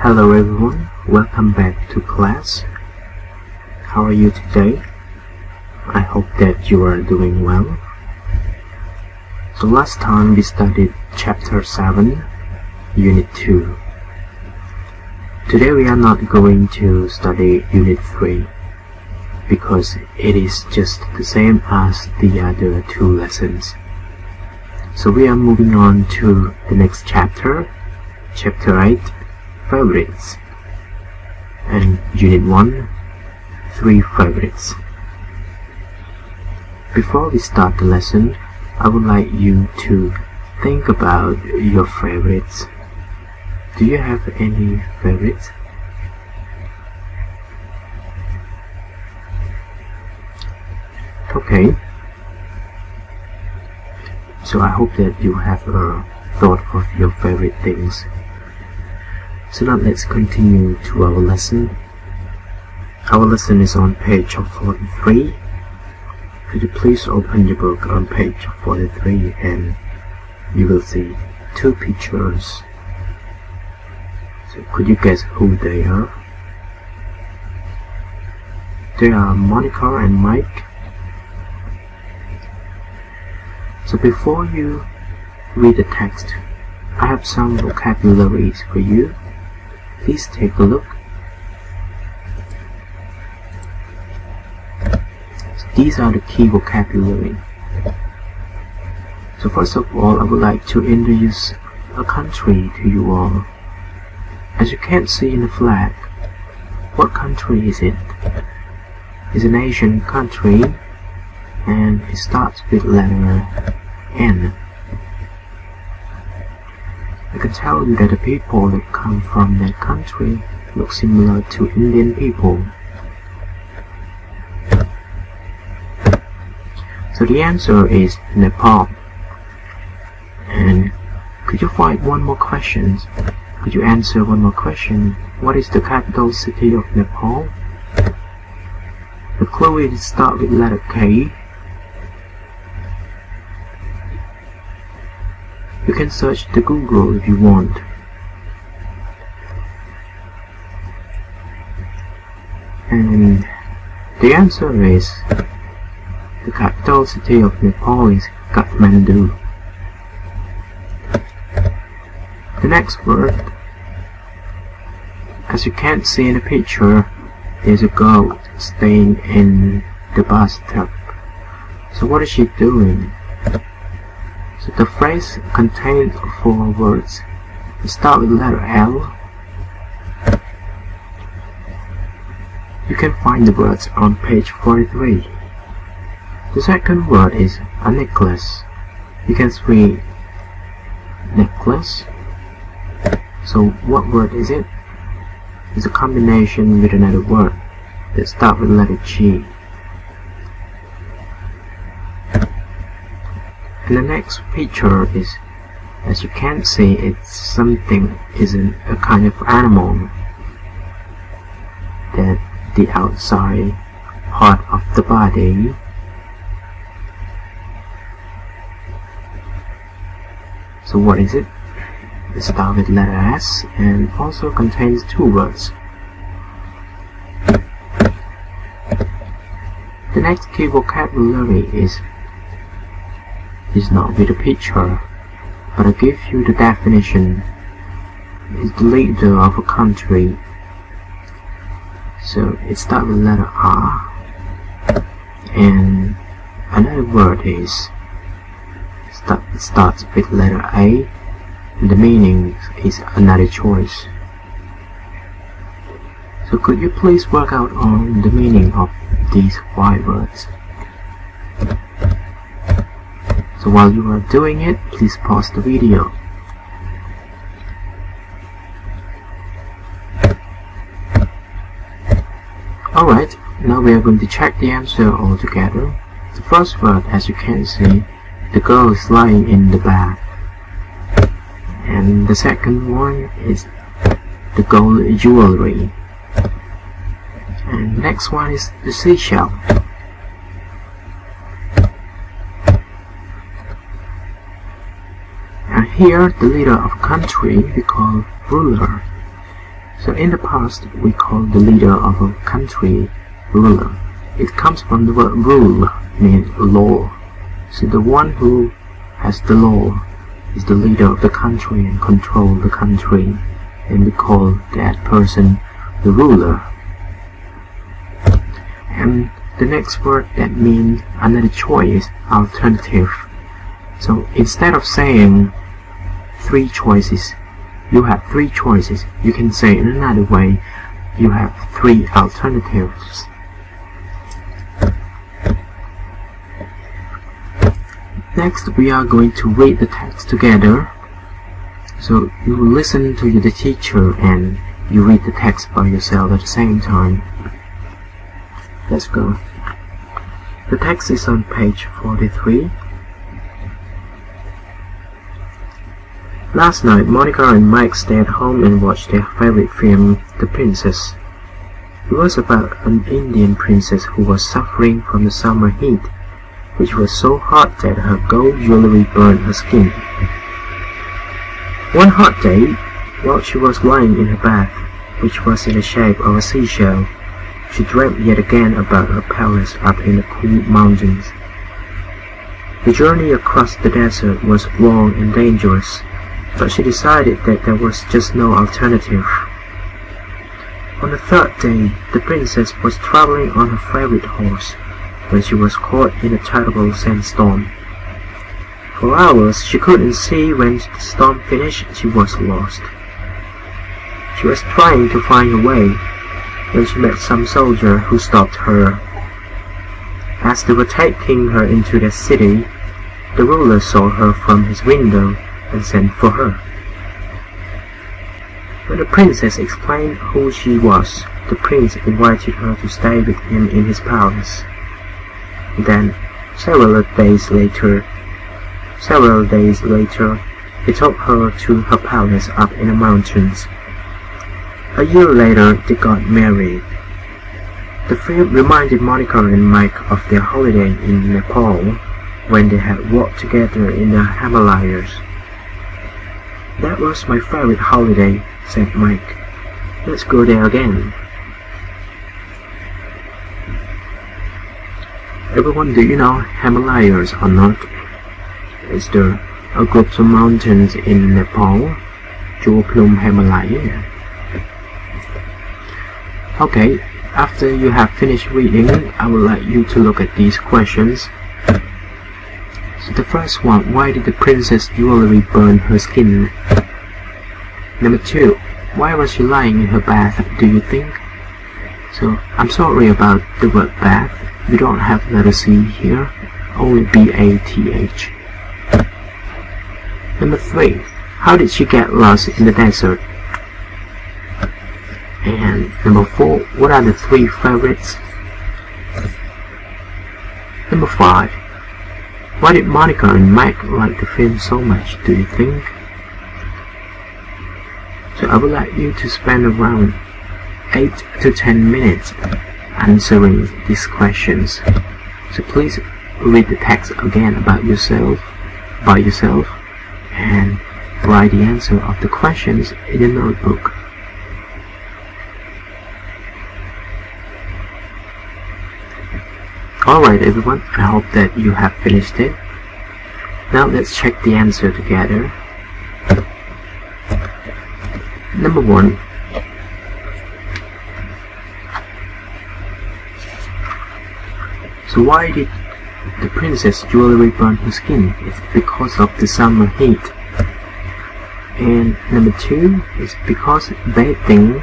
Hello everyone, welcome back to class. How are you today? I hope that you are doing well. So last time we studied chapter 7, unit 2. Today we are not going to study unit 3 because it is just the same as the other two lessons. So we are moving on to the next chapter, chapter 8, favorites, and unit 1, 3 favorites. Before we start the lesson, I would like you to think about your favorites. Do you have any favorites? Okay. So I hope that you have a thought of your favorite things. So now let's continue to our lesson. Our lesson is on page 43. Could you please open your book on page 43 and you will see two pictures. So could you guess who they are? They are Monica and Mike. So before you read the text, I have some vocabularies for you. Please take a look. So these are the key vocabulary. So first of all, I would like to introduce a country to you all. As you can see in the flag, what country is it? It's an Asian country and it starts with letter N. I can tell you that the people that come from that country look similar to Indian people. So the answer is Nepal. And could you find one more question? Could you answer one more question? What is the capital city of Nepal? The clue is start with letter K. You can search the Google if you want. And the answer is the capital city of Nepal is Kathmandu. The next word, as you can see in the picture, there's a girl staying in the bathtub. So what is she doing? So the phrase contains 4 words. It starts with letter L. You can find the words on page 43. The second word is a necklace. You can see necklace. So what word is it? It's a combination with another word that starts with letter G. And the next picture is, as you can see, it's something, isn't a kind of animal that the outside part of the body so what is it? It starts with letter S and also contains 2 words. The next key vocabulary is not with a picture, but I give you the definition. It's the leader of a country. So it starts with letter R, and another word is it starts with letter A, and the meaning is another choice. So could you please work out on the meaning of these 5 words? So while you are doing it, please pause the video. Alright, now we are going to check the answer all together. The first word, as you can see, the girl is lying in the bath. And the second one is the gold jewelry. And next one is the seashell. And here, the leader of a country we call ruler. So in the past, we call the leader of a country ruler. It comes from the word rule, meaning law. So the one who has the law is the leader of the country and control the country, and we call that person the ruler. And the next word that means another choice, alternative. So instead of saying three choices, you have three choices. You can say in another way, you have three alternatives. Next, we are going to read the text together. So you listen to the teacher and you read the text by yourself at the same time. Let's go. The text is on page 43. Last night, Monica and Mike stayed home and watched their favorite film, The Princess. It was about an Indian princess who was suffering from the summer heat, which was so hot that her gold jewelry burned her skin. One hot day, while she was lying in her bath, which was in the shape of a seashell, she dreamt yet again about her palace up in the cool mountains. The journey across the desert was long and dangerous, but she decided that there was just no alternative. On the third day, the princess was traveling on her favorite horse when she was caught in a terrible sandstorm. For hours she couldn't see. When the storm finished, she was lost. She was trying to find a way when she met some soldier who stopped her. As they were taking her into the city, the ruler saw her from his window and sent for her. When the princess explained who she was, the prince invited her to stay with him in his palace. Then, several days later, he took her to her palace up in the mountains. A year later, they got married. The film reminded Monica and Mike of their holiday in Nepal when they had walked together in the Himalayas. "That was my favorite holiday," said Mike. "Let's go there again." Everyone, do you know Himalayas or not? Is there a group of mountains in Nepal? Chua Himalaya. Okay, after you have finished reading, I would like you to look at these questions. So the first one, why did the princess jewelry burn her skin? Number 2, why was she lying in her bath, do you think? So, I'm sorry about the word bath. We don't have letter C here, only B-A-T-H. Number 3, how did she get lost in the desert? And number 4, what are the 3 favorites? Number 5, why did Monica and Mike like the film so much, do you think? So I would like you to spend around 8 to 10 minutes answering these questions. So please read the text again by yourself, and write the answer of the questions in your notebook. Alright everyone, I hope that you have finished it. Now let's check the answer together. Number 1. So why did the princess jewelry burn her skin? It's because of the summer heat. And number 2 is because bathing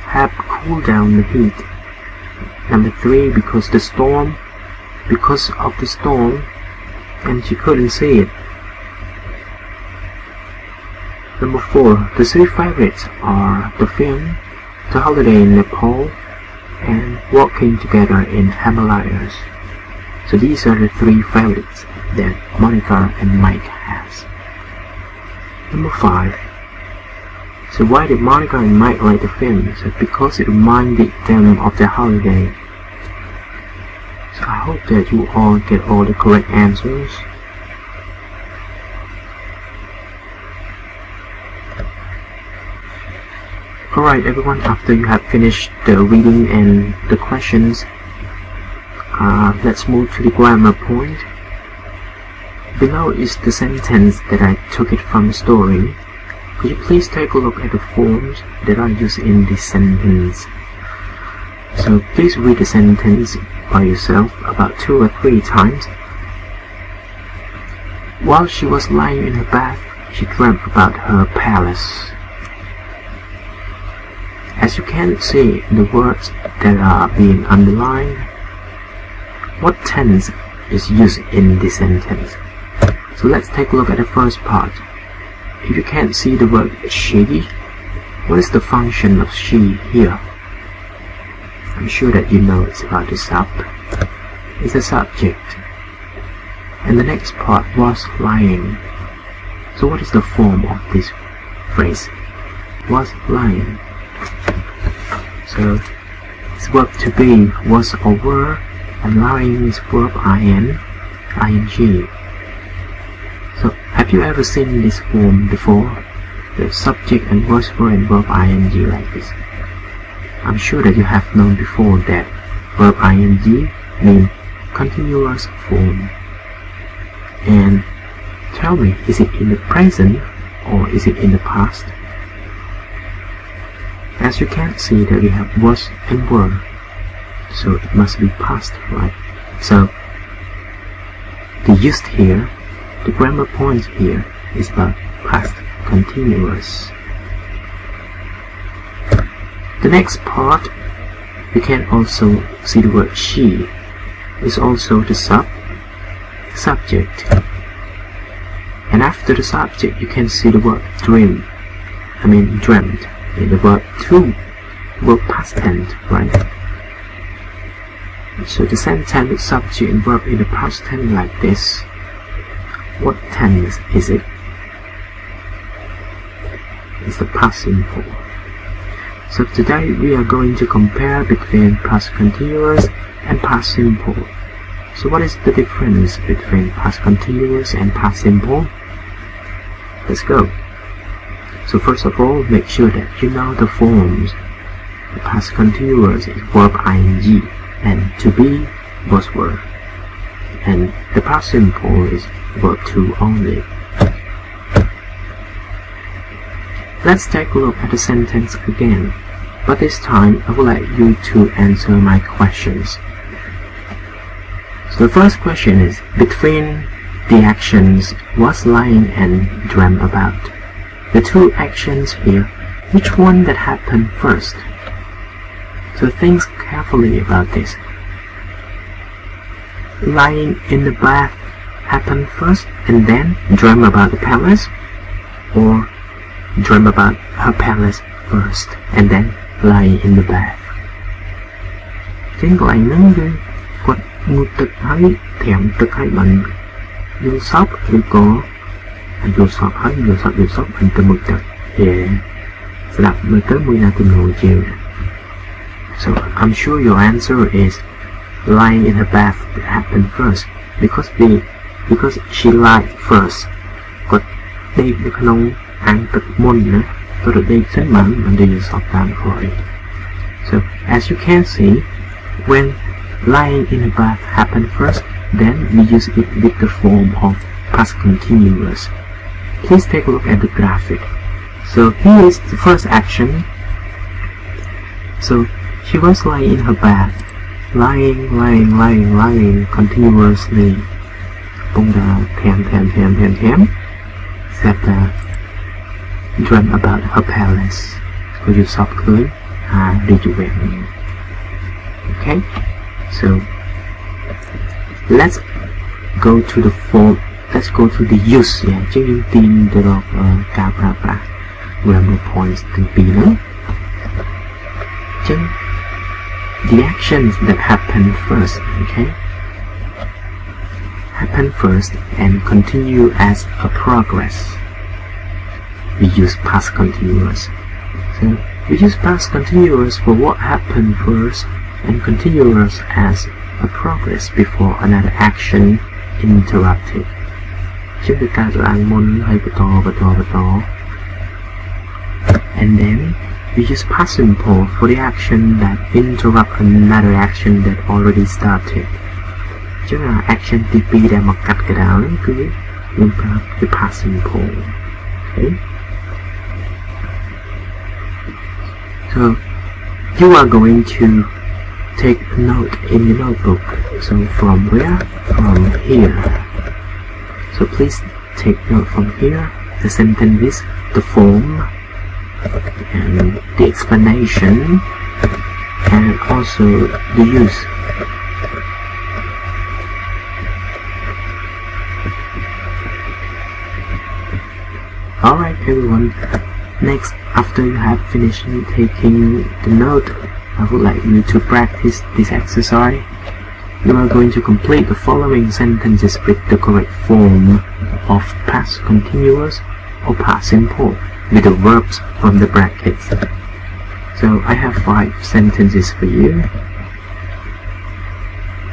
helped cool down the heat. Number 3, because of the storm, and she couldn't see it. Number 4, the 3 favorites are the film, the holiday in Nepal, and walking together in Himalayas. So these are the 3 favorites that Monica and Mike has. Number 5. So why did Monica and Mike like the film? So because it reminded them of their holiday. So I hope that you all get all the correct answers. Alright everyone, after you have finished the reading and the questions, let's move to the grammar point. Below is the sentence that I took it from the story. Could you please take a look at the forms that are used in this sentence? So please read the sentence by yourself about 2 or 3 times. While she was lying in her bath, she dreamt about her palace. As you can see in the words that are being underlined, what tense is used in this sentence? So let's take a look at the first part. If you can't see the word she, what is the function of she here? I'm sure that you know it's about the sub. It's a subject. And the next part was lying. So what is the form of this phrase? Was lying. So it's verb to be, was or were, and lying is verb ing. So have you ever seen this form before? The subject and was, were, and verb ing like this. I'm sure that you have known before that verb ing means continuous form. And tell me, is it in the present or is it in the past? As you can see that we have was and were, so it must be past, right? So the used here, the grammar point here is about past continuous. The next part, you can also see the word she is also the subject. And after the subject, you can see the word dreamt. In the verb to, verb past tense, right? So the sentence with subject and verb in the past tense like this. What tense is it? It's the past simple. So today we are going to compare between past continuous and past simple. So what is the difference between past continuous and past simple? Let's go. So first of all, make sure that you know the forms. The past continuous is verb ing and to be was were. And the past simple is verb to only. Let's take a look at the sentence again, but this time I would like you to answer my questions. So the first question is, between the actions was lying and dreamt about. The 2 actions here, which one that happened first? So think carefully about this. Lying in the bath happened first and then dream about the palace, or dream about her palace first and then lying in the bath? Trên của anh nó quật một tực hay thèm tực hay bằng vô sóc vô có anh vô sóc hay vô sóc anh tực một tực thì sắp mới tới mùi na tìm hồ chiều. So I'm sure your answer is lying in her bath that happened first because she lied first. Quật đây được không ăn tực môn nữa. Tôi được đây rất mạnh đi sọc tạm khỏi. So as you can see, when lying in a bath happened first, then we use it with the form of past continuous. Please take a look at the graphic. So here is the first action. So she was lying in her bath, lying continuously. Bông đà thèm Zeta dreamt about her palace. Could you stop clean? Did you wait? Okay, so let's go to the form. Let's go to the use. Yeah, chứ ưu tiên được cả grammar points từng tí nữa. Chứ the actions that happen first, okay, happen first and continue as a progress. We use past continuous. So we use past continuous for what happened first and continuous as a progress before another action interrupted. Chứ người ta là môn hay bật to. And then we use past simple for the action that interrupt another action that already started. Chứ là action TP đã mặc cắt cái đó cứ interrupt the past simple. Okay. So you are going to take a note in your notebook. So from where? From here. So please take note from here. The sentences, the form, and the explanation, and also the use. Alright everyone, next, after you have finished taking the note, I would like you to practice this exercise. You are going to complete the following sentences with the correct form of past continuous or past simple with the verbs from the brackets. So I have 5 sentences for you.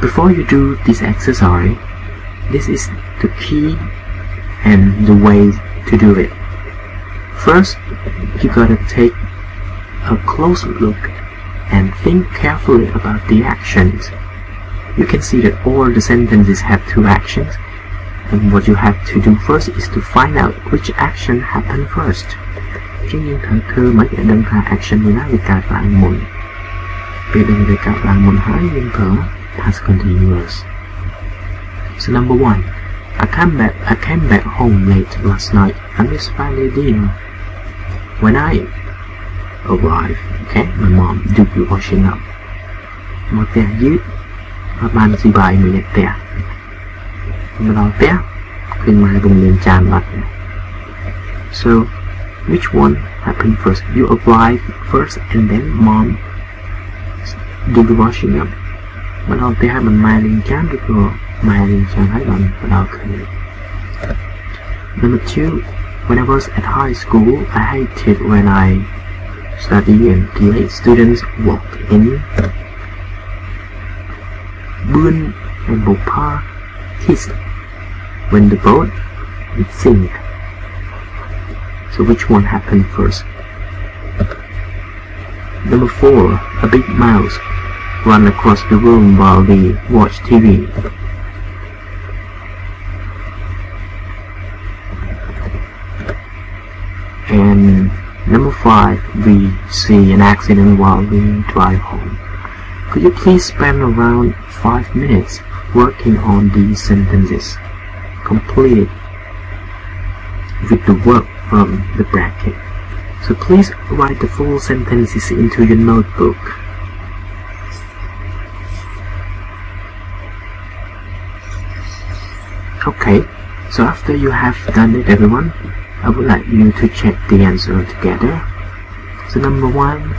Before you do this exercise, this is the key and the way to do it. First, you gotta take a close look and think carefully about the actions. You can see that all the sentences have 2 actions, and what you have to do first is to find out which action happened first. Chứ nhưng thật thơ mấy cái đơn thà action như nó bị cạt lại muộn. Bị đừng bị cạt lại muộn hỏi nhưng thở past continuous. So number 1, I came back home late last night and missed family dinner. When I arrived, okay, my mom do the washing up. Một tè dứt, và ban si bài người nhật tè. Mà đào tè, khuyên mai bùng lên tràn mặt. So, which one happened first? You arrived first and then mom do the washing up. Mà đào tè mình mai lên tràn được rồi. Mai lên tràn hết lần, và đào khuyên. Number 2, when I was at high school, I hated when I study and PA students walked in. Boon and Bopa kissed when the boat would sink. So which one happened first? Number 4, a big mouse ran across the room while we watched TV. And number 5, we see an accident while we drive home. Could you please spend around 5 minutes working on these sentences, completed with the work from the bracket? So please write the full sentences into your notebook. Okay, so after you have done it everyone, I would like you to check the answer together. So number 1,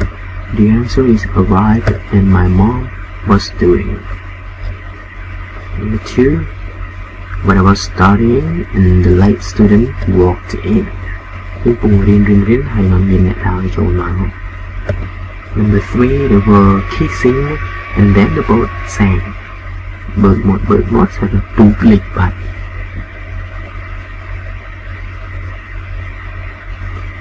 the answer is arrived and my mom was doing. Number 2, when I was studying and the late student walked in. Number 3, they were kissing and then the boat sank. Bird mod sẽ là tụt lịch bạch.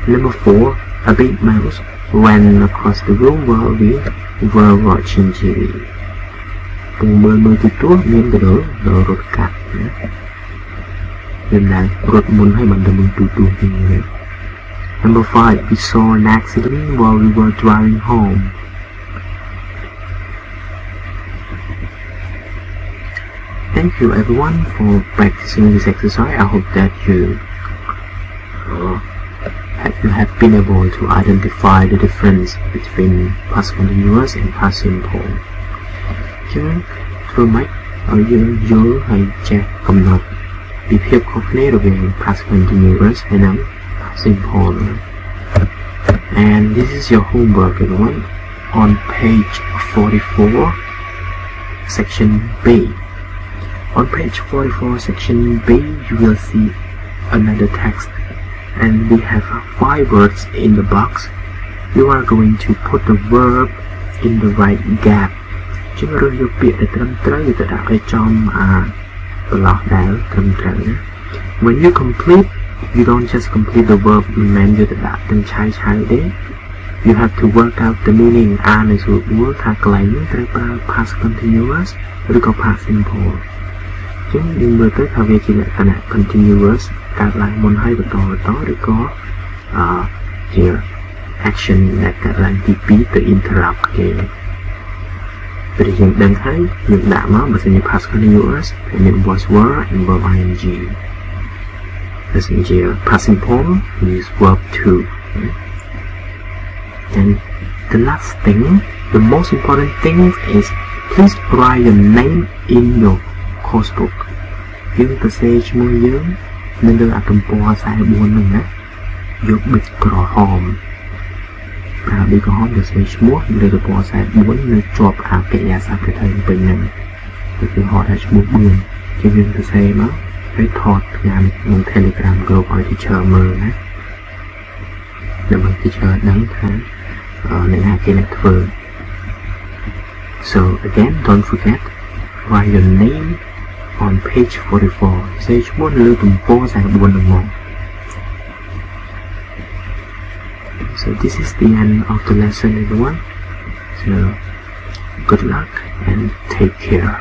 Number 4, a big mouse ran across the room while we were watching TV. Cùng mơ tụt tuốt nhưng cái đó rột cắt. Nên là rột muốn hay bằng đầm tụt như vậy. Number 5, we saw an accident while we were driving home. Thank you everyone for practicing this exercise. I hope that you have been able to identify the difference between past continuous and past simple. Chứ thưa mấy ở dưới hay check cầm nộp bị phép khó khăn về past continuous hay nắm past simple. And this is your homework everyone on page 44 section B. On page 44 section B you will see another text and we have 5 words in the box. You are going to put the verb in the right gap. Chứ mà rồi biết để trầm trời thì đã phải trong block đảo trầm trời. When you complete, you don't just complete the verb, mình dù đã từng trái đấy. you have to work out the meaning អាននៅស្រួលបួលថាកន្លែងនេះត្រូវប្រើ past continuous ឬក៏ past simple អញ្ចឹងយើងមើលទៅថាវាជាលក្ខណៈ continuous កើតឡើងមុនហើយបន្តឬក៏ជា action ដែលកើតឡើងទី2ទៅ interrupt គេពេលយើងដឹងហើយយើងដាក់មកបើសិនជា past continuous ហើយមាន voice verb and verb ing បើសិនជា past simple use verb to. And the last thing, the most important thing is please write your name in your course book. យើងទៅសេឈ្មោះយើងនៅលើអាទំព័រ44ហ្នឹងណាយកប៊ិចក្រហមប្រើប៊ិចក្រហមទៅសេឈ្មោះលើទំព័រ44នៅជាប់អាកិរិយាសព្ទប្រតិពេញហ្នឹងគឺហៅថាឈ្មោះ4ជាងយើងទៅសេមកហើយថតញ៉ាំក្នុង Telegram group ឲ្យ teacher មើលណាដើម្បី teacher ដឹងថាអ្នកណាគេអ្នកធ្វើ So again, don't forget write your name on page 44 សេឈ្មោះលើទំព័រ44ហ្នឹងមក So this is the end of the lesson everyone. So good luck and take care.